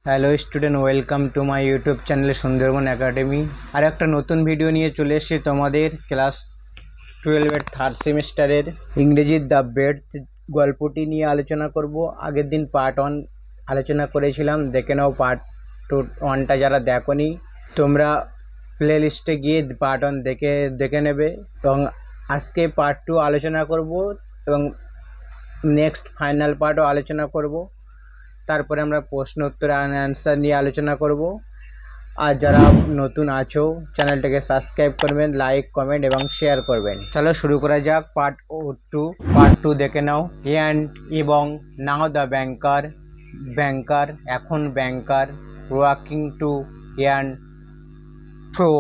Hello student, welcome to my YouTube channel Sundarban academy. আর একটা নতুন ভিডিও নিয়ে চলে এসেছি তোমাদের ক্লাস 12-এর থার্ড সেমিস্টারের ইংরেজির দ্য বেডস গল্পটি নিয়ে আলোচনা করব। আগের দিন পার্ট 1 আলোচনা করেছিলাম, দেখে নাও পার্ট 1টা যারা দেখোনি তোমরা প্লে লিস্টে গিয়ে পার্ট 1 দেখে নেবে। এবং আজকে পার্ট 2 আলোচনা করব এবং নেক্সট ফাইনাল পার্টও আলোচনা করব। তারপরে আমরা প্রশ্ন উত্তর অ্যান্সার নিয়ে আলোচনা করব। আর যারা নতুন আছো চ্যানেলটাকে সাবস্ক্রাইব করবেন, লাইক কমেন্ট এবং শেয়ার করবেন। চলো শুরু করা যাক পার্ট 2 দেখে নাও। এবং নাও দ্য ব্যাংকার এখন banker walking to and fro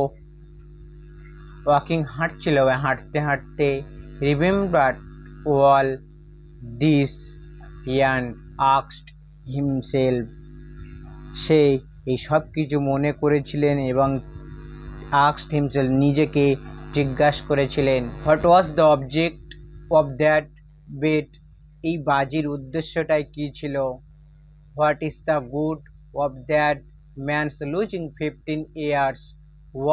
হাঁটছিল, হাঁটতে হাঁটতে remember all this and asked himself, সে এই সব কিছু মনে করেছিলেন এবং আস্কড হিমসেলফ নিজেকে জিজ্ঞাসা করেছিলেন, what was the object of that bet, এই বাজির উদ্দেশ্যটাই কী ছিল। What is the good of that man's losing 15 years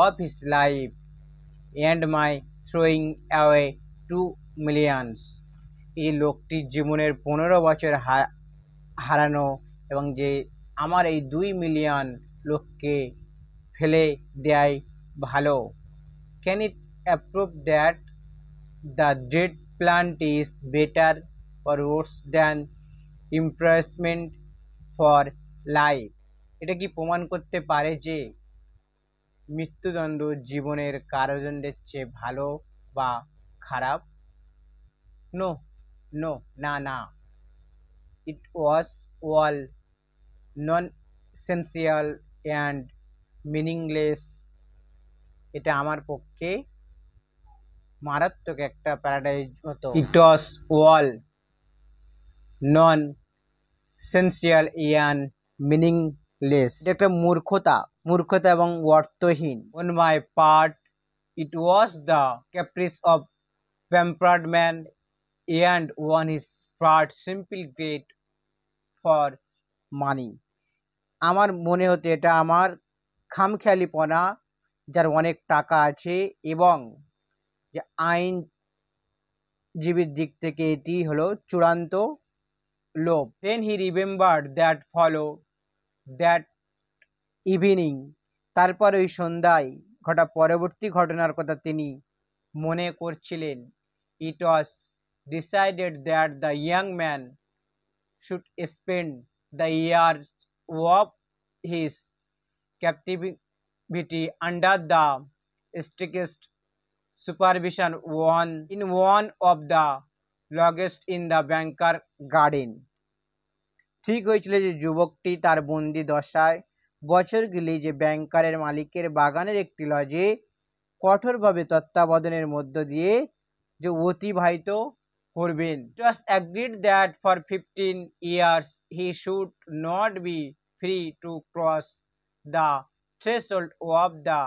of his life and my throwing away 2 millions, এই লোকটির জীবনের 15 বছর হারানো এবং যে আমার এই 2 মিলিয়ন লোককে ফেলে দেয় ভালো। Can it approve that the dead plant is better for worse than imprisonment for life, এটা কি প্রমাণ করতে পারে যে মৃত্যুদণ্ড জীবনের কারাদণ্ডের চেয়ে ভালো বা খারাপ? নো নো না না, it was all nonsensical and meaningless, এটা আমার পক্ষে মারাত্মক একটা প্যারাডাইজ মতো। it was all nonsensical and meaningless, এটা একটা মূর্খতা এবং অর্থহীন। on my part it was the caprice of pampered man and on his part simply great for money, আমার মনে হতো এটা আমার খামখেয়ালিপনা, যার অনেক টাকা আছে এবং যে আইনজীবীর দিক থেকে এটি হলো চূড়ান্ত লোভ। Then he remembered that follow that evening, তারপর ওই সন্ধ্যায় পরবর্তী ঘটনার কথা তিনি মনে করছিলেন। It was decided that the young man should spend the years of his captivity under the strictest supervision in one of the lodges in the banker garden, ঠিক হয়েছিল যে যুবকটি তার বন্দি দশায় বছরগুলি যে ব্যাংকারের মালিকের বাগানের একটি লজে কঠোরভাবে তত্ত্বাবধানের মধ্য দিয়ে যে অতিবাহিত করবেন। It was agreed that for 15 years he should not be free to cross the threshold of the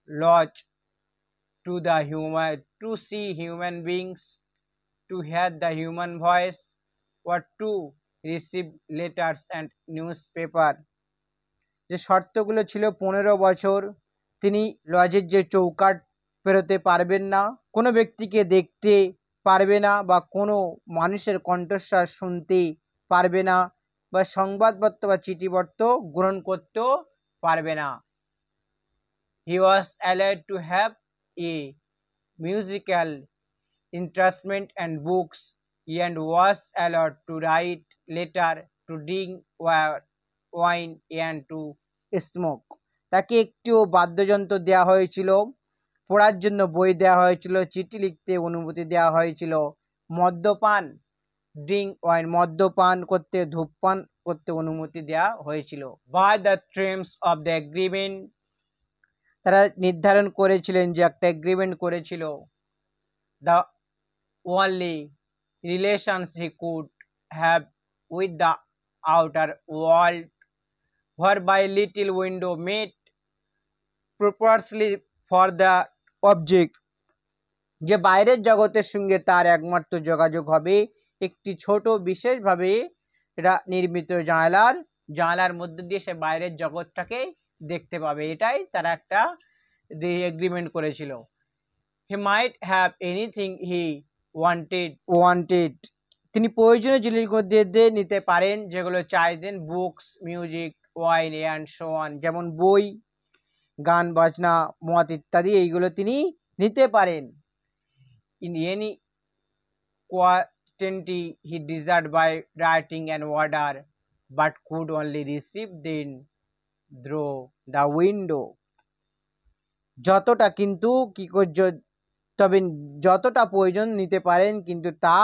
lodge to see human beings, to hear the human voice, or to receive letters and newspaper, যে শর্তগুলো ছিল 15 বছর তিনি লজের যে চৌকাঠ পেরোতে পারবেন না, কোনো ব্যক্তিকে দেখতে পারবে না বা কোনো মানুষের কণ্ঠস্বর শুনতে পারবে না বা সংবাদপত্র বা চিঠিপত্র গ্রহণ করতেও পারবে না। He was allowed to have a musical instrument and books and was allowed to write letter, to drink wine and to smoke, তাকে একটিও বাদ্যযন্ত্র দেওয়া হয়েছিল, পড়ার জন্য বই দেওয়া হয়েছিল, চিঠি লিখতে অনুমতি দেওয়া হয়েছিল, মদ্যপান মদ্যপান করতে ধূমপান করতে অনুমতি দেওয়া হয়েছিল। By the terms of the agreement, তারা নির্ধারণ করেছিলেন যে একটা এগ্রিমেন্ট করেছিল, the only relations he could have with the outer world were by little window made purposely for the object, যে বাইরের জগতের সঙ্গে তার একমাত্র যোগাযোগ হবে একটি ছোট বিশেষভাবে এটা নির্মিত জানালার জানালার মধ্যে দিয়ে সে বাইরের জগৎটাকে দেখতে পাবে, এটাই তারা একটা এগ্রিমেন্ট করেছিল। He might have anything he wanted, তিনি প্রয়োজনীয় জিনিসগুলো দিয়ে নিতে পারেন যেগুলো চাইতেন, books, music, wine and so on, যেমন বই, গান বাজনা, মদ ইত্যাদি, এইগুলো তিনি নিতে পারেন। In any quantity he desired by writing an order, but could only receive them through the window. যতটা কিন্তু তবে যতটা প্রয়োজন নিতে পারেন, কিন্তু তা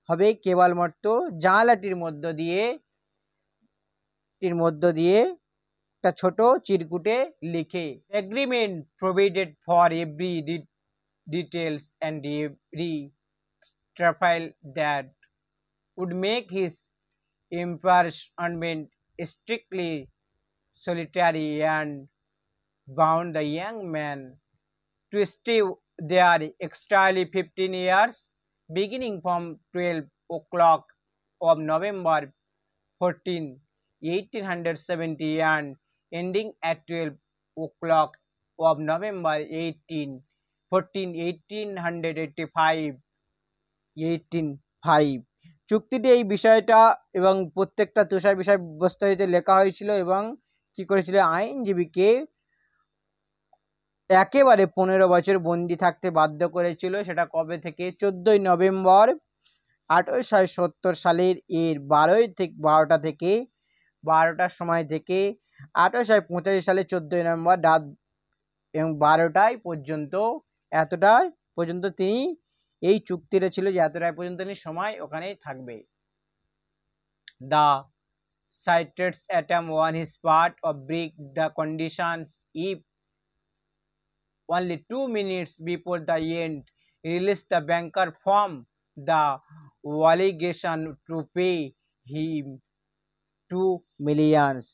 হবে কেবলমাত্র জানালাটির মধ্য দিয়ে একটা ছোট চিরকুটে লিখে। Agreement provided for every details and every trifle that would make his imprisonment strictly solitary, and bound the young man to stay there extrally 15 years, beginning from 12 o'clock of November 14, 1870, and ending at 12 o'clock of November 1885. চুক্তিটি এই বিষয়টা এবং প্রত্যেকটা তুষার বিষয়বস্তুতে লেখা হয়েছিল এবং কি করেছিল, আইনজীবীকে একেবারে 15 বছর বন্দি থাকতে বাধ্য করেছিল। সেটা কবে থেকে? 14 নভেম্বর 1870 সালের এর 12টা থেকে 12টার সময় থেকে 1885 সালে 14 নভেম্বর রাত এবং 12টায় পর্যন্ত, এতটাই পর্যন্ত তিনি, এই চুক্তিটা ছিল যে এতটাই পর্যন্ত তিনি সময় ওখানেই থাকবে। The cited atom on his part of break the conditions if only 2 minutes before the end release the banker from the obligation to pay him 2 millions.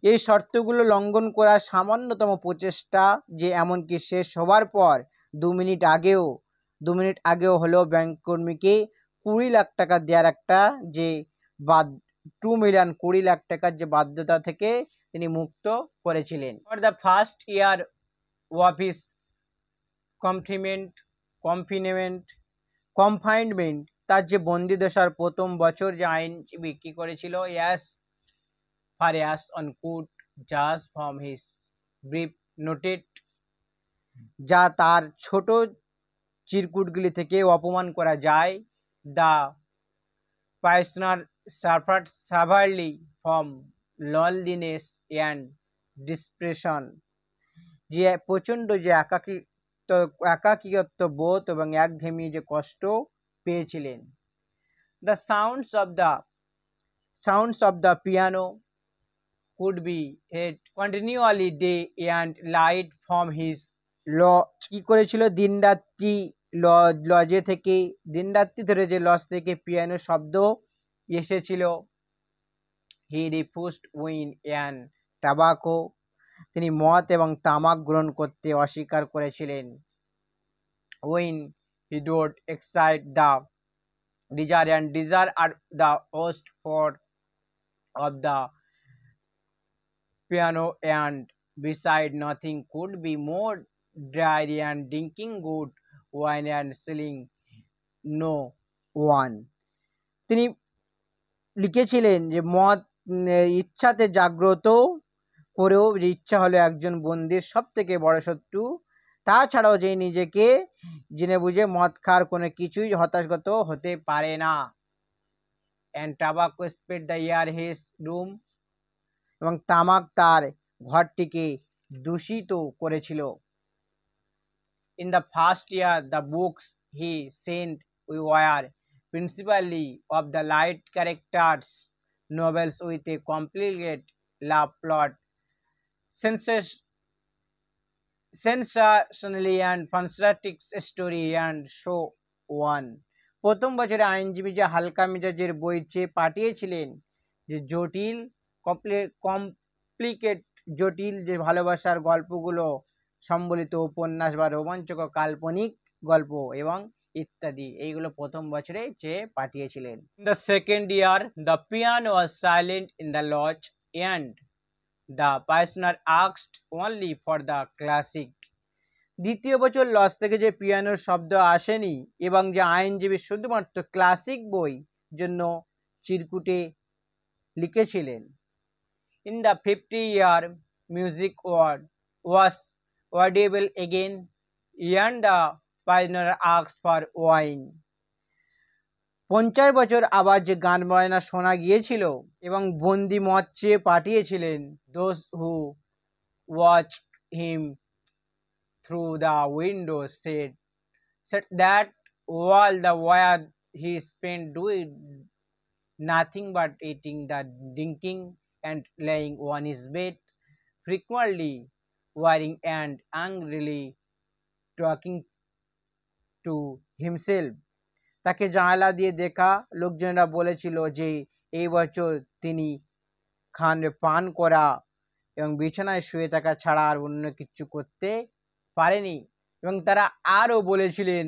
এই শর্তগুলো লঙ্ঘন করার সামান্যতম প্রচেষ্টা, যে এমনকি শেষ হবার পর 2 মিনিট আগেও হলেও ব্যাংক কর্মীকে 20 লাখ টাকা দেওয়ার একটা যে 2 মিলিয়ন 20 লাখ টাকার যে বাধ্যতা থেকে তিনি মুক্ত করেছিলেন। For the first year of his confinement, তার যে বন্দি দশার প্রথম বছর যে আইনজীবী কি করেছিল, অ্যাজ অন কুড জাজ ফ্রম হিজ ব্রিফ নোটেড, যা তার ছোট চিরকুটগুলি থেকে অপমান করা যায়, the prisoner suffered severely from loneliness and depression, যে প্রচণ্ড যে একাকিত্ব বোধ এবং একঘেয়েমি যে কষ্ট পেয়েছিলেন। The sounds of the piano could be heard continually day and light from his কি করেছিল, দিনরাত্রি ধরে যে লজ থেকে পিয়ানো শব্দ এসেছিল। He refused win and tobacco, তিনি মদ এবং তামাক গ্রহণ করতে অস্বীকার করেছিলেন। Win he dot excite the desire are the host for of the piano, and beside nothing could be more dry and drinking good wine and selling no one. তিনি লিখেছিলেন যে মদ ইচ্ছাতে জাগ্রত করেও, যে ইচ্ছা হলো একজন বন্দির সব থেকে বড় শত্রু, তাছাড়াও যে নিজেকে জেনে বুঝে মদ খাওয়ার কোনো কিছুই হতাশগত হতে পারে না। and tobacco spread the air his room, এবং তামাক তার ঘরটিকে দূষিত করেছিল। In the first year, the books he sent were principally of the light characters, novels with a complicated love plot, sensationally and fantastic story, and so on. প্রথম বছরে আইনজীবী যে হালকা মেজাজের বই চেয়ে পাঠিয়েছিলেন, যে জটিল যে ভালোবাসার গল্পগুলো সম্বলিত উপন্যাস বা রোমাঞ্চকর কাল্পনিক গল্প এবং ইত্যাদি, এইগুলো প্রথম বছরে চেয়ে পাঠিয়েছিলেন। The second year, the piano was silent in the lodge and the prisoner asked only for the classic. দ্বিতীয় বছর লস থেকে যে পিয়ানোর শব্দ আসেনি এবং যে আইনজীবী শুধুমাত্র ক্লাসিক বই জন্য চিরকুটে লিখেছিলেন। In the 50-year music award was audible again and the prisoner asked for wine. 50 বছর আবার যে গান বাজনা শোনা গিয়েছিল এবং বন্দি মদ চেয়ে পাঠিয়েছিলেন। Those who watched him through the window said that all the while he spent doing nothing but eating, drinking, and laying on his bed, frequently worrying and angrily talking to himself. তাকে জানালা দিয়ে দেখা লোকজনেরা বলেছিল যে এই বছর তিনি খান পান করা এবং বিছানায় শুয়ে থাকা ছাড়া আর অন্য কিছু করতে পারেনি এবং তারা আরও বলেছিলেন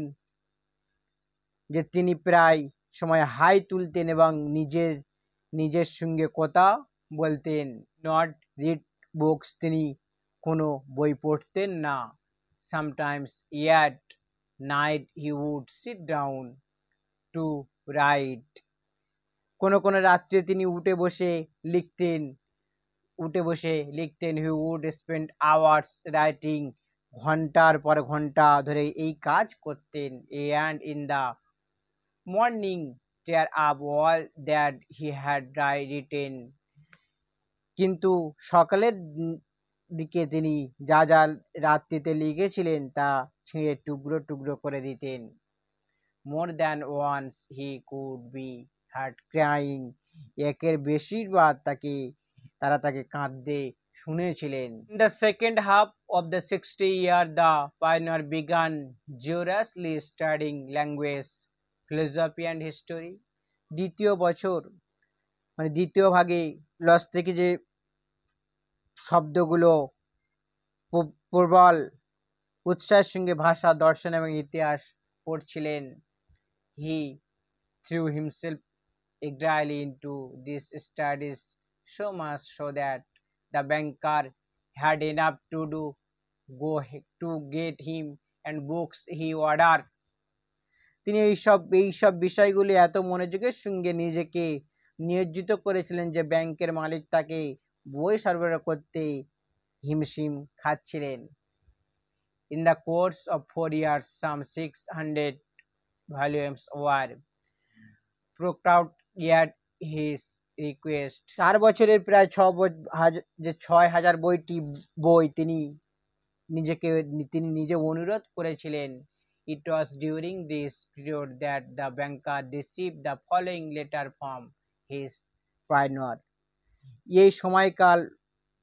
যে তিনি প্রায় সময় হাই তুলতেন এবং নিজের সঙ্গে কথা বলতেন। নট রিড বুকস, তিনি কোনো বই পড়তেন না। Sometimes at night he would sit down to write, কোনো রাত্রে তিনি উঠে বসে লিখতেন। He would spend hours writing, ঘন্টার পর ঘন্টা ধরে এই কাজ করতেন। And in the morning tear up all that he had written, কিন্তু সকালের দিকে তিনি যা রাত্রিতে লিখেছিলেন তা ছিঁড়ে টুকরো টুকরো করে দিতেন। More than once he could be heard crying, একের বেশিরবার তারা তাকে কাঁদতে শুনেছিলেন। In the second half of the 60 year the pioneer began zealously studying language, philosophy and history. দ্বিতীয় ভাগে লস থেকে যে শব্দগুলো প্রবল উৎসাহের সঙ্গে ভাষা, দর্শন এবং ইতিহাস পড়ছিলেন। He threw himself eagerly into these studies, so much so that the banker had enough to do to get him and books he ordered. তিনি এইসব বিষয়গুলি এত মনোযোগের সঙ্গে নিজেকে নিয়োজিত করেছিলেন যে ব্যাংকের মালিক তাকে বই সরবরাহ করতে হিমশিম খাচ্ছিলেন। In the course of 4 years, some 600 volumes were procured at his request. 4 বছরের প্রায় 6,000 বই তিনি নিজে অনুরোধ করেছিলেন। It was during this period that the banker received the following letter from his pioneer. এই সময়কাল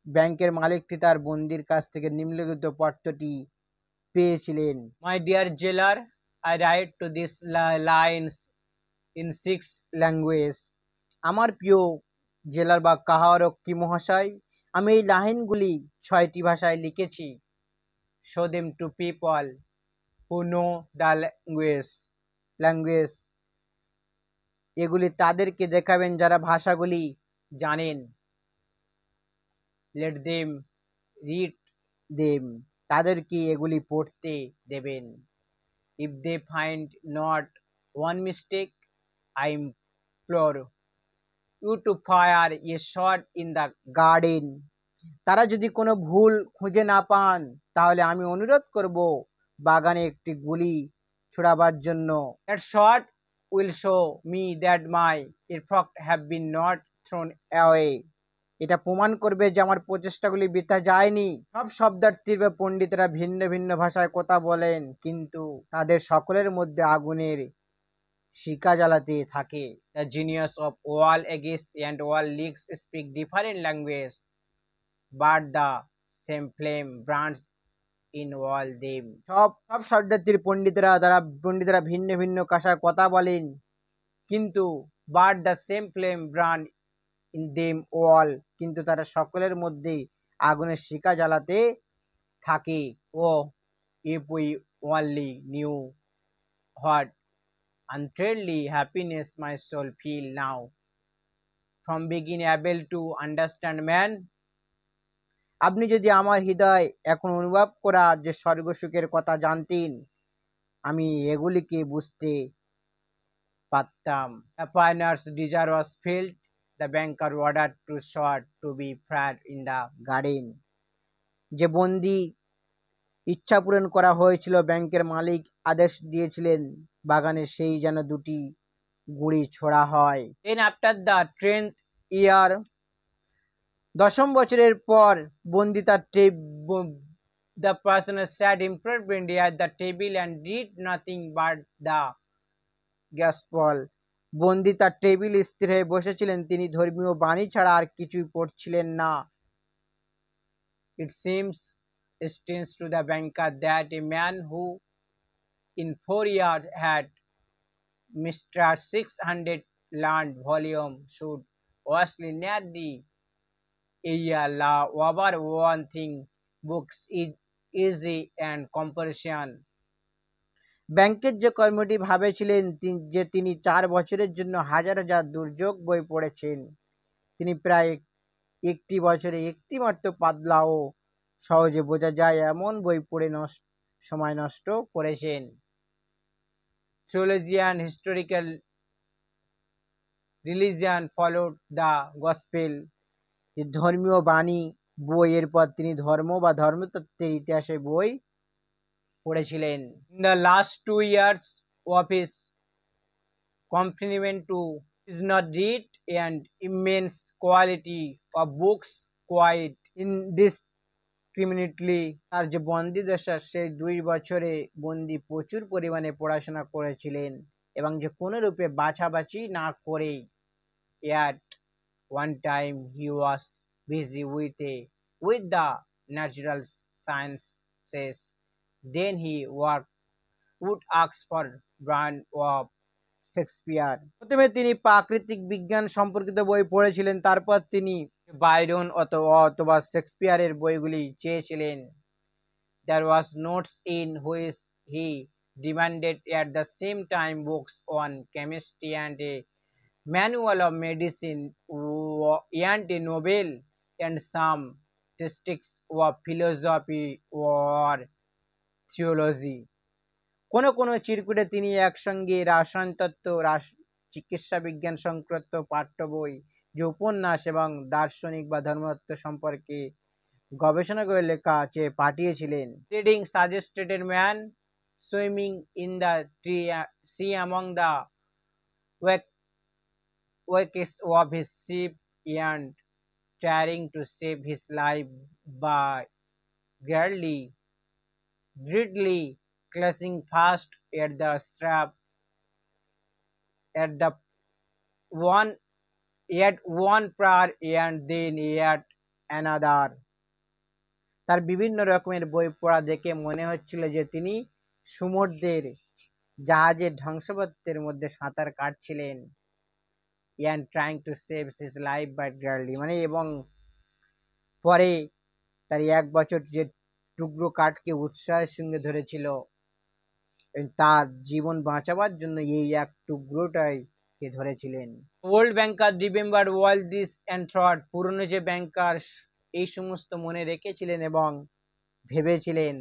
ব্যাংকের মালিকটি তার বন্দির কাছ থেকে নিম্নলিখিত পত্রটি পেয়েছিলেন। My dear jailer, I write to these lines in 6 languages. আমার প্রিয় জেলার বা কাহারক্ষী মহাশয়, আমি এই লাইনগুলি 6টি ভাষায় লিখেছি। Show them to people who know the language. এগুলি তাদেরকে দেখাবেন যারা ভাষাগুলি জানেন। Let them read them. তাদেরকে এগুলি পড়তে দেবেন। If they find not one mistake, I implore you to fire a shot in the garden. তারা যদি কোনো ভুল খুঁজে না পান তাহলে আমি অনুরোধ করব বাগানে একটি গুলি ছোড়াবার জন্য। That shot will show me that my effort have been not thrown away. এটা প্রমাণ করবে যে আমার প্রচেষ্টাগুলি বৃথা যায়নি। সব শব্দার্থীর বা পণ্ডিতরা ভিন্ন ভিন্ন ভাষায় কথা বলেন, কিন্তু তাদের সকলের মধ্যে আগুনের শিখা জ্বালাতে থাকে। The genius of all ages and all leagues speak different language, but the same flame burns in all them. সব শব্দার্থীর পণ্ডিতরা ভিন্ন ভিন্ন ভাষায় কথা বলেন, কিন্তু but the same flame burn in them all, কিন্তু তারা সকলের মধ্যে আগুনের শিখা জ্বালাতে থাকে। Oh, if we only knew what untradely happiness my soul feel now, from begin able to understand man. আপনি যদি আমার হৃদয় এখন অনুভব করা যে স্বর্গসুখের কথা জানতেন, আমি এগুলিকে বুঝতে পারতাম। The pioneer's desire was filled. The banker ordered to sword to be fried in the garden. যে বন্দি ইচ্ছা পূরণ করা হয়েছিল, ব্যাংকের মালিক আদেশ দিয়েছিলেন বাগানে সেই যেন দুটি গুঁড়ি ছোড়া হয়। Then after the 10th year, 10ম বছরের পর বন্দি তার the person sat impressively at the table and did nothing but the gospel. বন্দি তার টেবিল স্থির হয়ে বসেছিলেন, তিনি ধর্মীয় বাণী ছাড়া আর কিছুই পড়ছিলেন না। It seems strange to the banker that a man who in 4 years had Mr. 600 learned volume should vastly near the area law over one thing books is easy and comparison. ব্যাংকের যে কর্মটি ভাবেছিলেন যে তিনি 4 বছরের জন্য হাজার হাজার দুর্যোগ বই পড়েছেন, তিনি প্রায় একটি বছরে একটি মাত্র পাতলা ও সহজে বোঝা যায় এমন বই পড়ে সময় নষ্ট করেছেন। Theology and historical religion followed the gospel. যে ধর্মীয় বাণী বই, এরপর তিনি ধর্ম বা ধর্মতত্ত্বের ইতিহাসের বই পড়েছিলেন। In the last 2 years of his confinement to is not read and immense quality of books quite indiscriminately. তার যে বন্দি দশা, সেই 2 বছরে বন্দি প্রচুর পরিমাণে পড়াশোনা করেছিলেন এবং যে কোনো রূপে বাছাবাছি না করেই। At one time he was busy with the natural sciences. Then he would ask for brand of Shakespeare. প্রথমে তিনি প্রাকৃতিক বিজ্ঞান সম্পর্কিত বই পড়েছিলেন, তারপর তিনি বাইরন অথবা শেক্সপিয়ারের বইগুলি চেয়েছিলেন। There was notes in which he demanded at the same time books on chemistry and a manual of medicine and a novel and some statistics of philosophy or theology. কোন চিরকুটে তিনি একসঙ্গে রসায়নতত্ত্ব, চিকিৎসা বিজ্ঞান সংক্রান্ত পাঠ্য বই, যে উপন্যাস এবং দার্শনিক বা ধর্মতত্ত্ব সম্পর্কে গবেষণা করে লেখা চেয়ে পাঠিয়েছিলেন। Reading suggested a man swimming in the sea among the wrecks of his ship and trying to save his life by greedily clutching fast at the strap at one prayer and then at another. তার বিভিন্ন রকমের বই পড়া দেখে মনে হচ্ছিল যে তিনি সমুদ্রের জাহাজের ধ্বংসপত্রের মধ্যে সাঁতার কাটছিলেন। and trying to save his life but greedily, মানে এবং পরে তার 1 বছর যে টুকরো কাঠকে উৎসাহের সঙ্গে ধরেছিল, তার জীবন বাঁচাবার জন্য এই এক টুকরোটাই কে ধরেছিলেন। Old banker remember all this and thought, পুরনো যে ব্যাংকার এই সমস্ত মনে রেখেছিলেন এবং ভেবেছিলেন,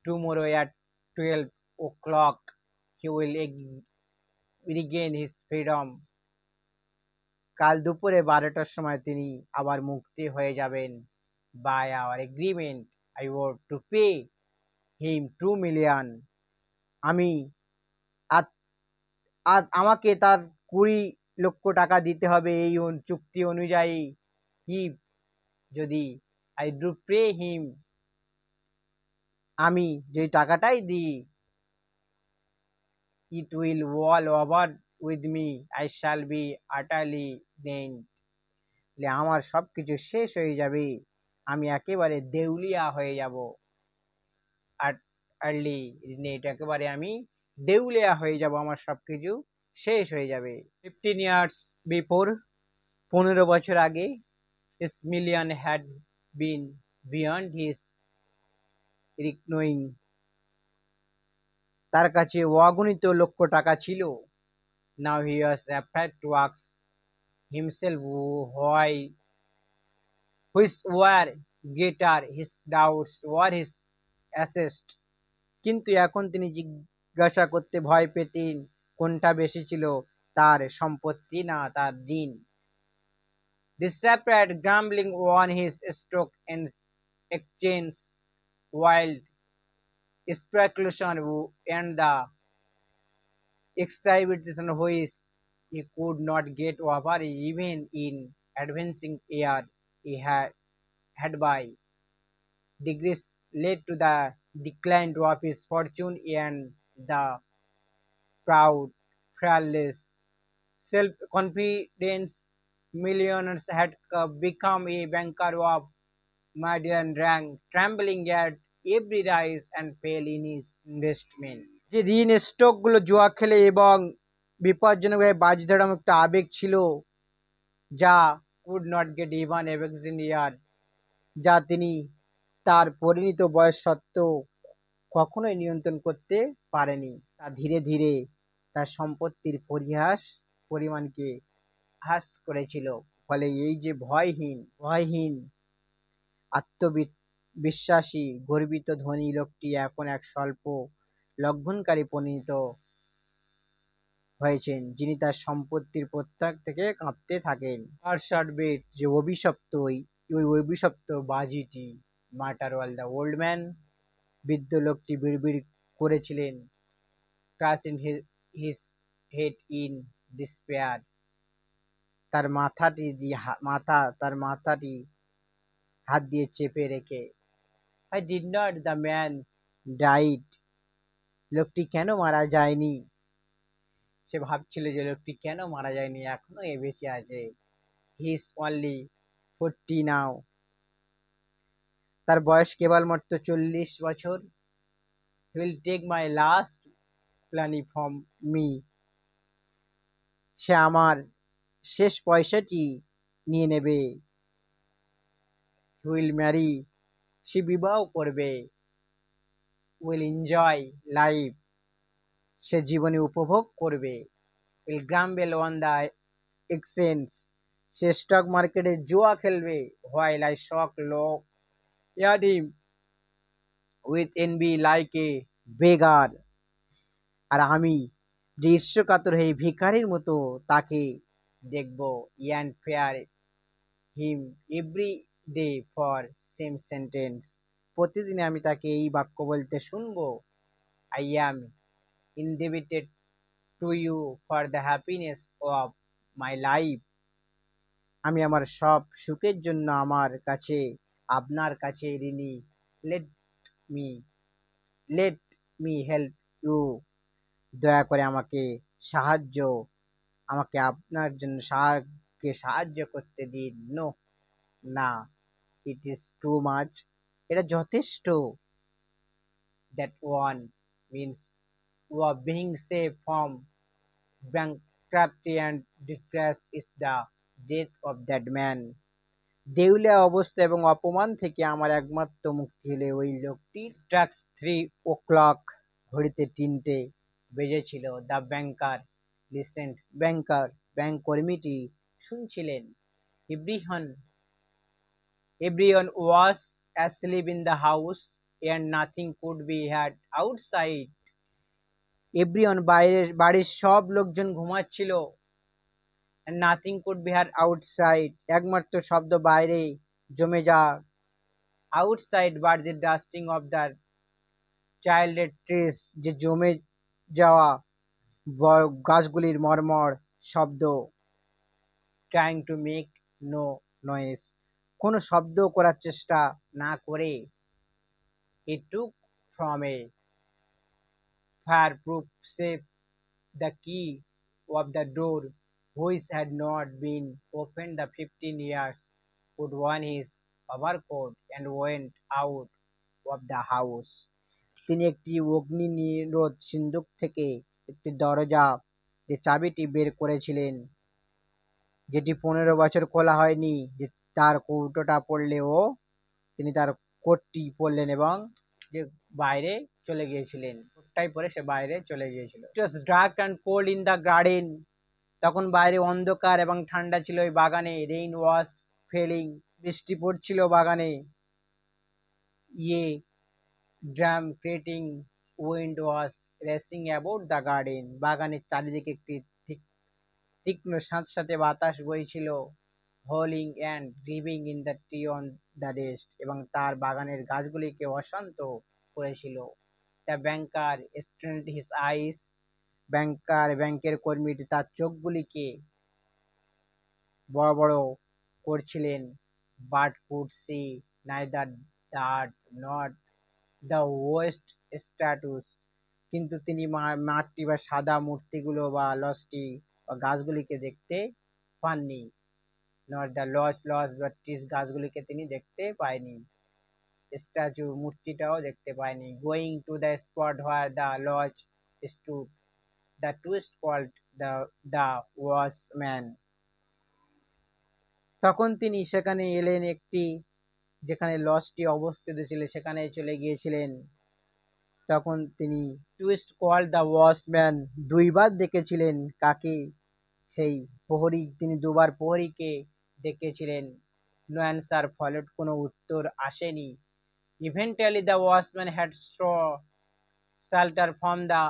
tomorrow at 12 o'clock he will regain his freedom. কাল দুপুরে 12টার সময় তিনি আবার মুক্তি হয়ে যাবেন। By our agreement I were to pay him 2 million. আমাকে তার 20 লক্ষ টাকা দিতে হবে এই চুক্তি অনুযায়ী। যদি I do pay him, আমি যে টাকাটাই দিই, it will all over with me, I shall be utterly ruined. আমার সবকিছু শেষ হয়ে যাবে, আমি একেবারে দেউলিয়া হয়ে যাব। আর্লি একেবারে আমি দেউলিয়া হয়ে যাব, আমার সবকিছু শেষ হয়ে যাবে। 15 years before, 15 বছর আগে, his million had been beyond his reckoning. তার কাছে অগণিত লক্ষ টাকা ছিল। Now he was afraid to ask himself which were greater, his doubts were his assessed. কিন্তু এখন তিনি জিজ্ঞাসা করতে ভয় পেতেন কোনটা বেশি ছিল, তার সম্পত্তি না তার দিন। This separate grumbling on his stock and exchange wild speculation and the exhibition which he could not get over even in advancing year, he had by degrees led to the decline of his fortune and the proud, fearless, self-confident millionaires had become a banker of median rank, trembling at every rise and fail in his investment. যে ঋণ স্টকগুলো জুয়া খেলে এবং বিপজ্জনকভাবে বাজি ধরামুক্ত আবেগ ছিল, যা কুড নট গেট ইভান এভেক্সিন ইয়ার, যা তিনি তার পরিণত বয়স সত্ত্বেও কখনোই নিয়ন্ত্রণ করতে পারেনি। তা ধীরে ধীরে তার সম্পত্তির পরিমাণকে হ্রাস করেছিল। ফলে এই যে ভয়হীন আত্মবিশ্বাসী গর্বিত ধনী লোকটি এখন এক স্বল্প লঙ্ঘনকারী পরিণত হয়েছেন, যিনি তার সম্পত্তির প্রত্যাগ থেকে কাঁপতে থাকেন। বেট যে ওই অভিশপ্ত বাজিটি মাটার ওয়াল দ্য ওল্ড ম্যান, বৃদ্ধ লোকটি বিড়বিড় করেছিলেন, crushing his head in despair, তার মাথাটি হাত দিয়ে চেপে রেখে। I did not the man died, লোকটি কেন মারা যায়নি, সে ভাবছিল যে লোকটি কেন মারা যায়নি, এখনো এ বেঁচে আছে। হি ইজ অনলি 40 নাও, তার বয়স কেবলমাত্র 40 বছর। He will take my last penny from me, সে আমার শেষ পয়সাটি নিয়ে নেবে। হি উইল ম্যারি, সে বিবাহ করবে। উইল এনজয় লাইফ, সে জীবনে উপভোগ করবে। Will gamble on the exchange, সে স্টক মার্কেটে জুয়া খেলবে। হোয়াইল আই শক লোক at him with envy like a beggar, আর আমি যে ঈর্ষকাতর হয়ে ভিখারির মতো তাকে দেখব। I'll hear him every day for same sentence, প্রতিদিন আমি তাকে এই বাক্য বলতে শুনবো। I am indebted to you for the happiness of my life, আমি আমার সব সুখের জন্য আপনার কাছে ঋণী। Let me let me help you, দয়া করে আমাকে আপনার জন্য সাহায্য করতে দিন। নো, না, ইট ইজ টু মাচ, এটা যথেষ্ট। That one means you are being saved from bankruptcy and disgrace is the death of that man. দেউলিয়া অবস্থা এবং অপমান থেকে আমার একমাত্র মুক্তি হলে ওই লোকটির। স্ট্রাক্স 3 o'clock, ঘড়িতে 3টে বেজেছিল। দ্য ব্যাংকার লিসেন্ড, ব্যাংক কর্মীটি শুনছিলেন। Everyone was asleep in the house and nothing could be heard outside. Everyone, বাড়ির সব লোকজন ঘুমাচ্ছিল। and nothing could be heard outside, একমাত্র শব্দ বাইরে জমে যা। outside but the dusting of the childed trees, যে জমে যাওয়া গাছগুলির মর্মর শব্দ। trying to make no noise, কোনো শব্দ করার চেষ্টা না করে। he took from a fireproof safe the key of the door which had not been opened the 15 years, put on his overcoat and went out of the house. তিনি একটি অগ্নি নিরোধ সিন্দুক থেকে একটি দরজা যে চাবিটি বের করেছিলেন, যেটি 15 বছর খোলা হয়নি, যে তার কৌটোটা পড়লেও তিনি তার কোটটি পরলেন এবং যে বাইরে চলে গিয়েছিলেন। কোটটাই পরে সে বাইরে চলে গিয়েছিল। It was dark and cold in the garden. তখন বাইরে অন্ধকার এবং ঠান্ডা ছিল ওই বাগানে। রেইন ওয়াজ ফেলিং, বৃষ্টি পড়ছিল বাগানে। ইয়ে drum creating, wind was racing about the garden. বাগানের চারিদিকে একটি তীক্ষ্ণ সাথে বাতাস বইছিল। Howling and grieving in the tree on the dust, এবং তার বাগানের গাছগুলিকে অশান্ত করেছিল। দ্য ব্যাংকার স্ট্রেন্ড হিজ আইস, ব্যাংকের কর্মীটি তার চোখগুলিকে বড় বড় করছিলেন। But could see neither the earth not the west statues, কিন্তু তিনি মাটি বা সাদা মূর্তিগুলো বা লসটি বা গাছগুলিকে দেখতে পাননি। নট দ্য লজ বা ট্রিস, গাছগুলিকে তিনি দেখতে পায়নি। স্ট্যাচু, মূর্তিটাও দেখতে পায়নি। Going to the spot where the lodge stood, the twist called the watchman. তখন তিনি সেখানে এলেন, যেখানে লজটি অবস্থিত ছিল সেখানে চলে গিয়েছিলেন। তখন তিনি টুইস্ট কল্ড দ্য ওয়াচম্যান, দুইবার ডেকেছিলেন। কাকে? সেই প্রহরী, তিনি দুবার প্রহরীকে ডেকেছিলেন। নো অ্যান্সার ফলোড, কোনো উত্তর আসেনি। Eventually the watchman had shelter from the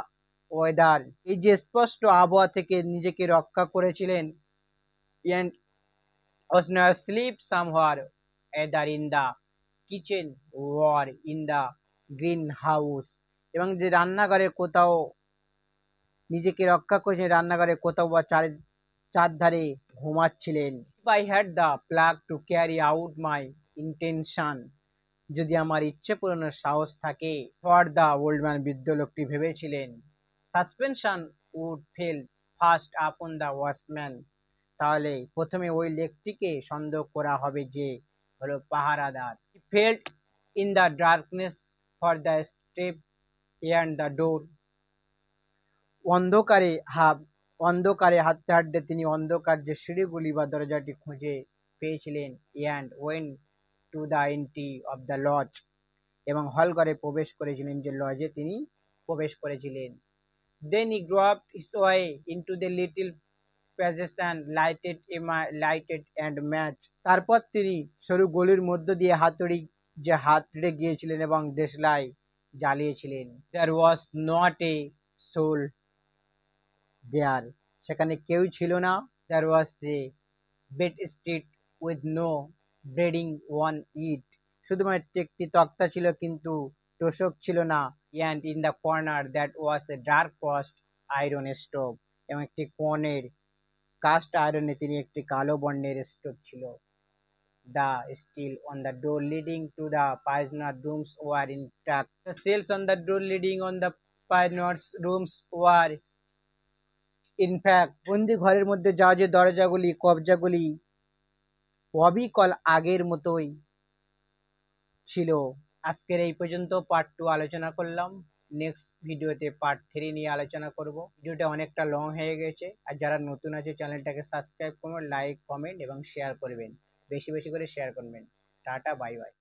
weather, এই যে স্পষ্ট আবহাওয়া থেকে নিজেকে রক্ষা করেছিলেন। and was not asleep somewhere, either in the kitchen or in the greenhouse, এবং যে রান্নাঘরে কোথাও নিজেকে রক্ষা করেছেন, রান্নাঘরে কোথাও বা চারধারে ঘুমাচ্ছিলেন। I had the pluck to carry out my intention, যদি আমার ইচ্ছে পূরণের সাহস থাকে। ফর দ্য ওল্ড ম্যান, বৃদ্ধ লোকটি ভেবেছিলেন। Suspension would fall first upon the watchman, তাহলে প্রথমে ওই লেকটিকে সন্দেহ করা হবে যে হলো পাহারাদার। He felt in the darkness for the step and the door, অন্ধকারে হাঁটতে হাঁটতে তিনি অন্ধকার যে সিঁড়িগুলি বা দরজাটি খুঁজে পেয়েছিলেন। And went to the entry of the lodge, এবং হল ঘরে প্রবেশ করেছিলেন, যে লজে তিনি প্রবেশ করেছিলেন। Then he groped his way into the little passage and lighted and match, তারপর তিনি সরু গলির মধ্য দিয়ে হাতড়ে গিয়েছিলেন এবং দেশলাই জ্বালিয়েছিলেন। দেয়ার ওয়াজ নট এ সোল দেয়ার, সেখানে কেউ ছিল না। There was a bedstead with no bedding one it, শুধুমাত্র একটি তক্তা ছিল কিন্তু তোষক ছিল না। And in the corner that was a dark cast iron stove, এবং একটি কোণের কাস্ট আয়রনে তিনি একটি কালো বর্ণের স্টোভ ছিল। The steel on the door leading to the prisoner rooms were intact. The seals on the door leading on the prisoner's rooms were intact. বন্দি ঘরের মধ্যে যাওয়া যে দরজাগুলি, কবজাগুলি অবিকল আগের মতোই ছিল। আজকের এই পর্যন্ত পার্ট 2 আলোচনা করলাম। নেক্সট ভিডিওতে পার্ট 3 নিয়ে আলোচনা করব। ভিডিওটা অনেকটা লং হয়ে গেছে, আর যারা নতুন আছে চ্যানেলটাকে সাবস্ক্রাইব করুন, লাইক, কমেন্ট এবং শেয়ার করবেন, বেশি বেশি করে শেয়ার করবেন। Tata, bye bye.